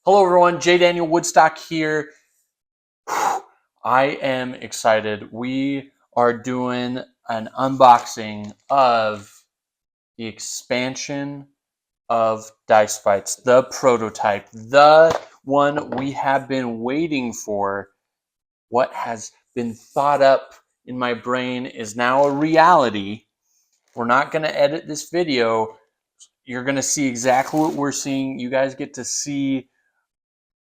Hello, everyone. J. Daniel Woodstock here. I am excited. We are doing an unboxing of the expansion of Dice Fights, the prototype, the one we have been waiting for. What has been thought up in my brain is now a reality. We're not going to edit this video. You're going to see exactly what we're seeing. You guys get to see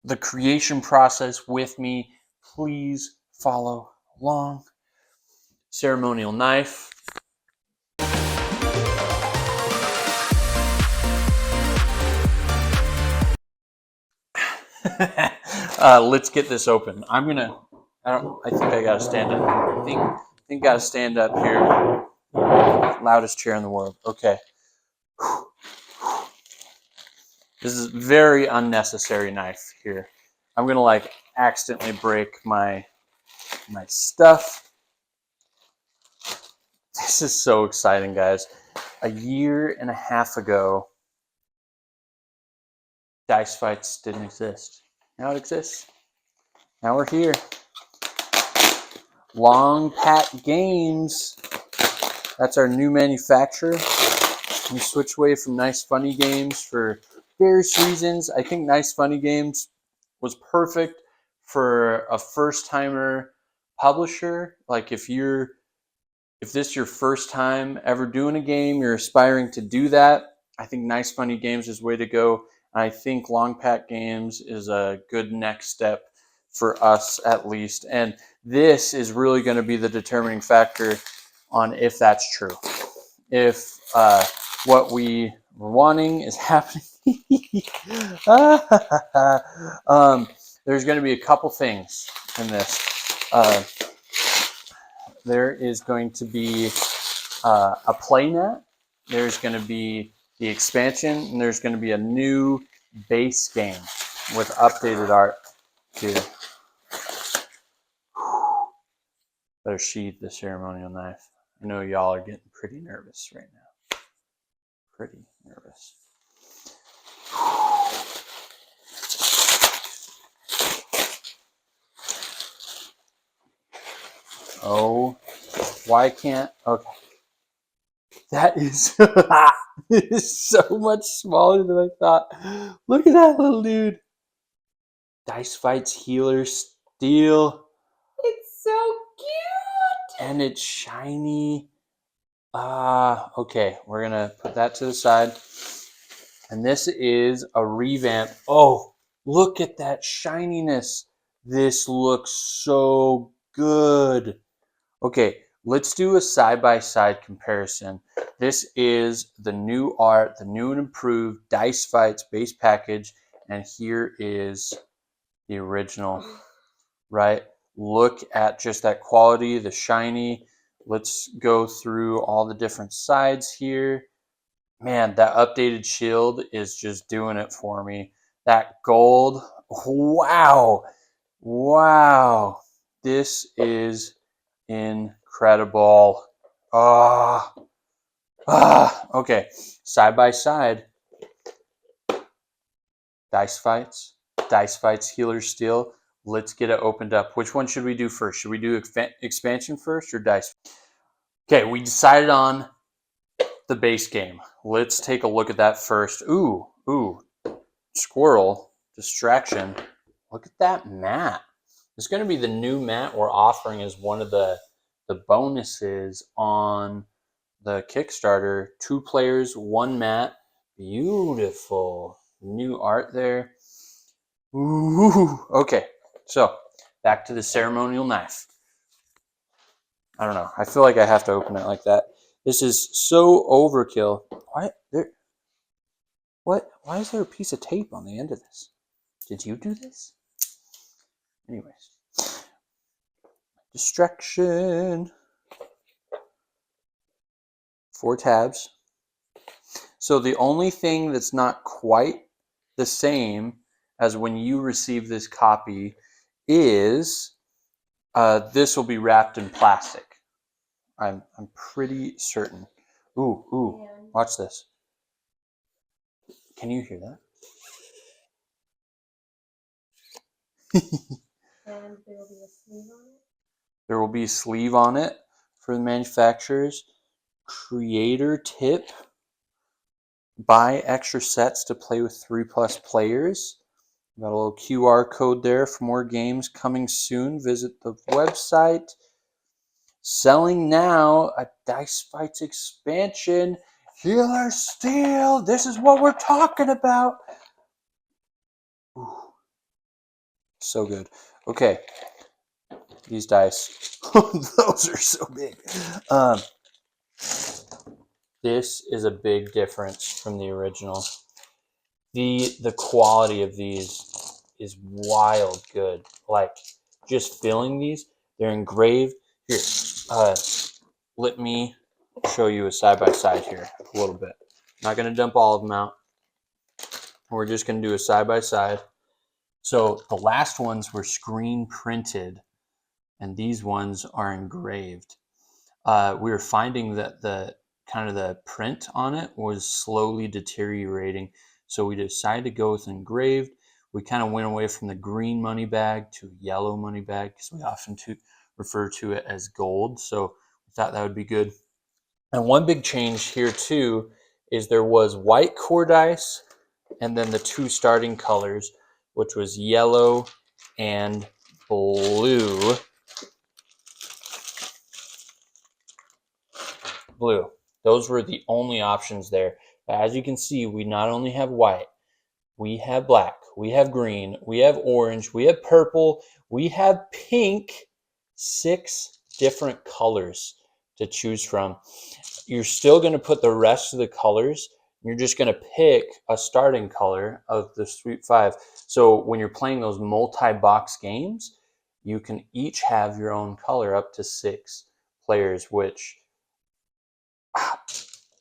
the creation process with me. Please follow along. Ceremonial knife. Let's get this open. I think I gotta stand up. I think gotta stand up here. Loudest chair in the world. Okay. This is very unnecessary knife here. I'm gonna like accidentally break my stuff. This is so exciting, guys. A year and a half ago, Dice Fights didn't exist. Now it exists. Now we're here. Long Pat Games. That's our new manufacturer. We switched away from Nice Funny Games for various reasons. I think Nice Funny Games was perfect for a first-timer publisher. Like if this is your first time ever doing a game, you're aspiring to do that, I think Nice Funny Games is the way to go. And I think Long Pat Games is a good next step for us at least. And this is really going to be the determining factor on if that's true. If what we were wanting is happening. There's going to be a couple things in this. There is going to be a playmat. There's going to be the expansion, and there's going to be a new base game with updated art here. Better sheath the ceremonial knife. I know y'all are getting pretty nervous right now. Pretty nervous. Oh, why can't? Okay. That is, it is so much smaller than I thought. Look at that little dude. Dice Fights Healer Steel. It's so cute. And it's shiny. Okay, we're gonna put that to the side. And this is a revamp. Oh, look at that shininess. This looks so good. Okay, let's do a side-by-side comparison. This is the new art, the new and improved Dice Fights base package, and here is the original, right? Look at just that quality, the shiny. Let's go through all the different sides here. Man, that updated shield is just doing it for me. That gold, wow. Wow. This is incredible. Okay. Side by side, Dice Fights Healer Steel. Let's get it opened up. Which one should we do first? Should we do expansion first or Dice? Okay, we decided on the base game. Let's take a look at that first. Ooh, squirrel, distraction. Look at that mat. It's going to be the new mat we're offering as one of the bonuses on the Kickstarter. 2 players, 1 mat. Beautiful new art there. Ooh, okay, so back to the ceremonial knife. I don't know. I feel like I have to open it like that. This is so overkill. Why is there a piece of tape on the end of this? Did you do this? Anyways. Distraction. 4 tabs. So the only thing that's not quite the same as when you receive this copy is this will be wrapped in plastic. I'm pretty certain. Ooh, watch this. Can you hear that? And there will be a sleeve on it. There will be a sleeve on it for the manufacturers. Creator tip: buy extra sets to play with 3+ players. Got a little QR code there for more games coming soon. Visit the website. Selling now a Dice Fights expansion, Healer Steel. This is what we're talking about. Ooh, so good. Okay, these dice, those are so big. This is a big difference from the original. The quality of these is wild good. Like, just filling these, they're engraved. Here, let me show you a side-by-side here a little bit. Not going to dump all of them out. We're just going to do a side-by-side. So the last ones were screen printed, and these ones are engraved. We were finding that the print on it was slowly deteriorating, so we decided to go with engraved. We kind of went away from the green money bag to yellow money bag because we often refer to it as gold. So we thought that would be good. And one big change here too is there was white core dice and then the two starting colors, which was yellow and blue. Those were the only options there. As you can see, we not only have white, we have black, we have green, we have orange, we have purple, we have pink. 6 different colors to choose from. You're still going to put the rest of the colors. You're just going to pick a starting color of the Sweep 5. So when you're playing those multi-box games, you can each have your own color up to 6 players, which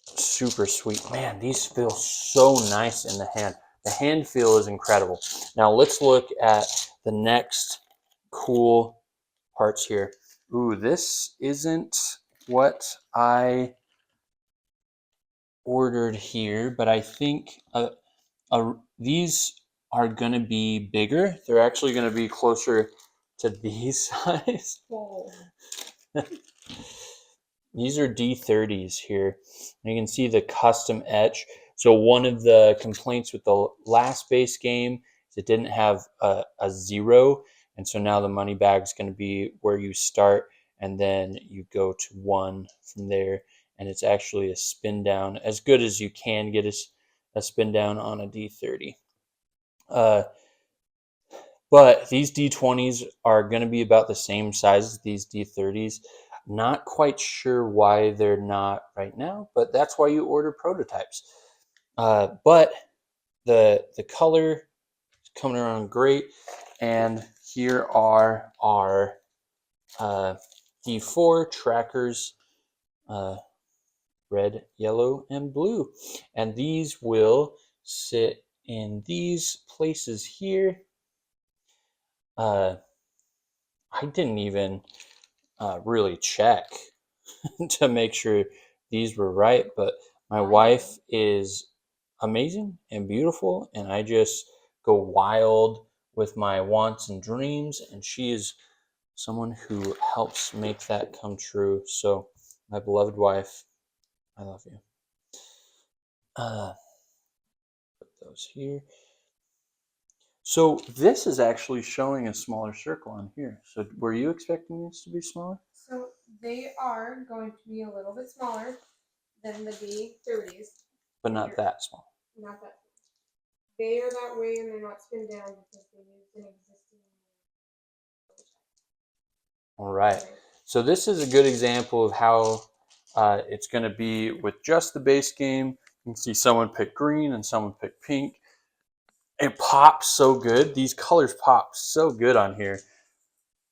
super sweet. Man, these feel so nice in the hand. The hand feel is incredible. Now let's look at the next cool parts here. Ooh, this isn't what I ordered here, but I think these are going to be bigger. They're actually going to be closer to these size. Whoa. These are D30s here. And you can see the custom etch. So one of the complaints with the last base game is it didn't have a 0. And so now the money bag is going to be where you start and then you go to 1 from there. And it's actually a spin down, as good as you can get a spin down on a D30. But these D20s are going to be about the same size as these D30s. Not quite sure why they're not right now, but that's why you order prototypes. But the color is coming around great. And here are our D4 trackers, red, yellow, and blue. And these will sit in these places here. I didn't even really check to make sure these were right, but my wife is amazing and beautiful, and I just go wild with my wants and dreams, and she is someone who helps make that come true. So, my beloved wife, I love you. Put those here. So this is actually showing a smaller circle on here. So were you expecting these to be smaller? So they are going to be a little bit smaller than the D30s. But not that small. Not that. They are that way and they're not spin down because they use an existing. All right. So this is a good example of how it's going to be with just the base game. You can see someone pick green and someone pick pink. It pops so good. These colors pop so good on here.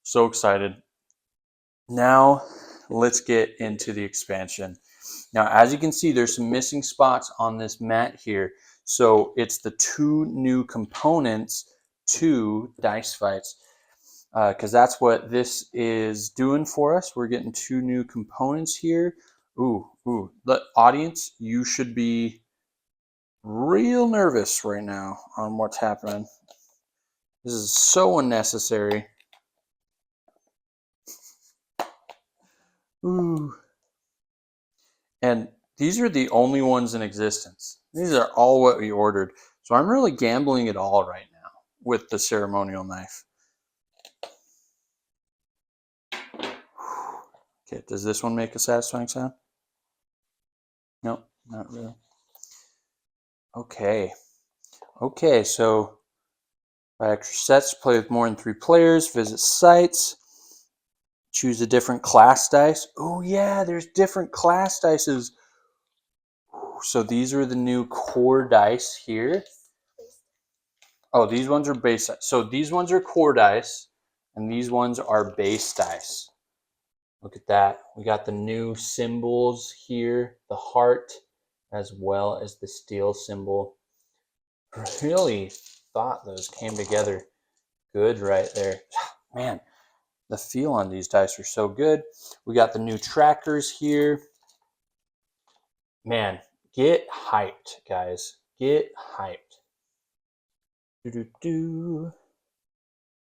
So excited. Now let's get into the expansion. Now, as you can see, there's some missing spots on this mat here. So it's the 2 new components to Dice Fights, because that's what this is doing for us. We're getting 2 new components here. Ooh. The audience, you should be real nervous right now on what's happening. This is so unnecessary. Ooh. And these are the only ones in existence. These are all what we ordered. So I'm really gambling it all right now with the ceremonial knife. Okay, does this one make a satisfying sound? No, not really. Okay. Okay, so buy extra sets, play with more than 3 players, visit sites, choose a different class dice. Oh yeah, there's different class dices. So these are the new core dice here. Oh, these ones are base dice. So these ones are core dice, and these ones are base dice. Look at that. We got the new symbols here, the heart, as well as the steel symbol. Really thought those came together good right there. Man, the feel on these dice are so good. We got the new trackers here. Man, get hyped, guys. Get hyped.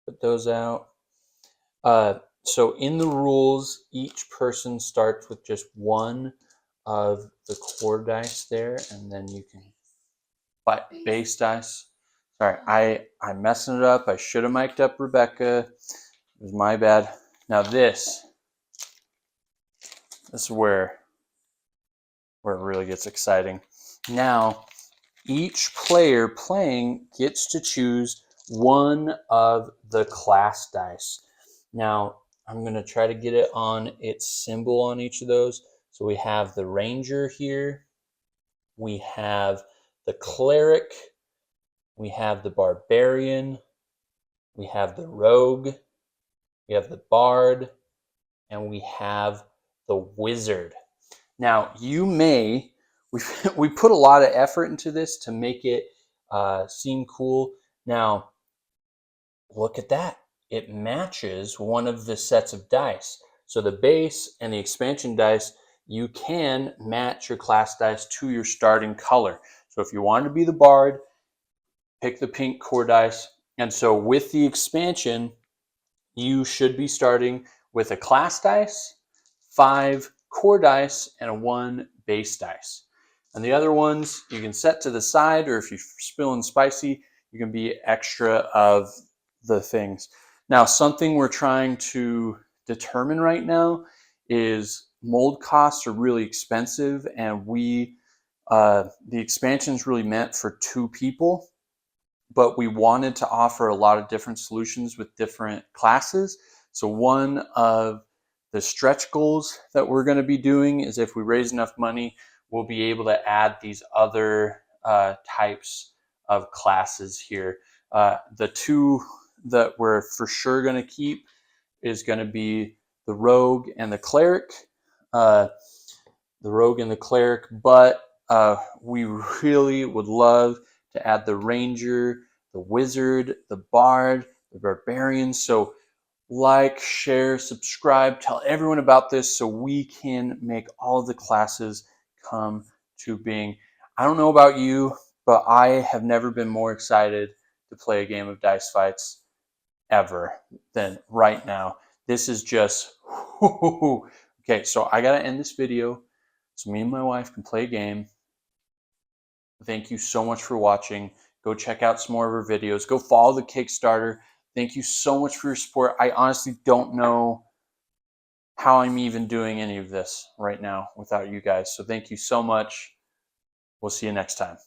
Put those out. So in the rules, each person starts with just one of the core dice there, and then you can buy base dice. Sorry, I'm messing it up. I should have mic'd up Rebecca. It was my bad. Now this is where it really gets exciting. Now, each player playing gets to choose one of the class dice. Now, I'm going to try to get it on its symbol on each of those. So we have the Ranger here. We have the Cleric. We have the Barbarian. We have the Rogue. We have the Bard. And we have the Wizard. Now, you may, we put a lot of effort into this to make it seem cool. Now, look at that. It matches one of the sets of dice. So the base and the expansion dice, you can match your class dice to your starting color. So if you wanted to be the Bard, pick the pink core dice. And so with the expansion, you should be starting with a class dice, 5 core dice, and a 1 base dice. And the other ones you can set to the side, or if you're spilling spicy, you can be extra of the things. Now, something we're trying to determine right now is mold costs are really expensive, and the expansion is really meant for 2 people, but we wanted to offer a lot of different solutions with different classes. So one of the stretch goals that we're going to be doing is if we raise enough money, we'll be able to add these other types of classes here. The 2 that we're for sure going to keep is going to be the Rogue and the Cleric. But we really would love to add the Ranger, the Wizard, the Bard, the Barbarian. So like, share, subscribe, tell everyone about this so we can make all of the classes come to being. I don't know about you, but I have never been more excited to play a game of Dice Fights ever than right now. This is just, okay, so I got to end this video so me and my wife can play a game. Thank you so much for watching. Go check out some more of our videos. Go follow the Kickstarter. Thank you so much for your support. I honestly don't know how I'm even doing any of this right now without you guys. So thank you so much. We'll see you next time.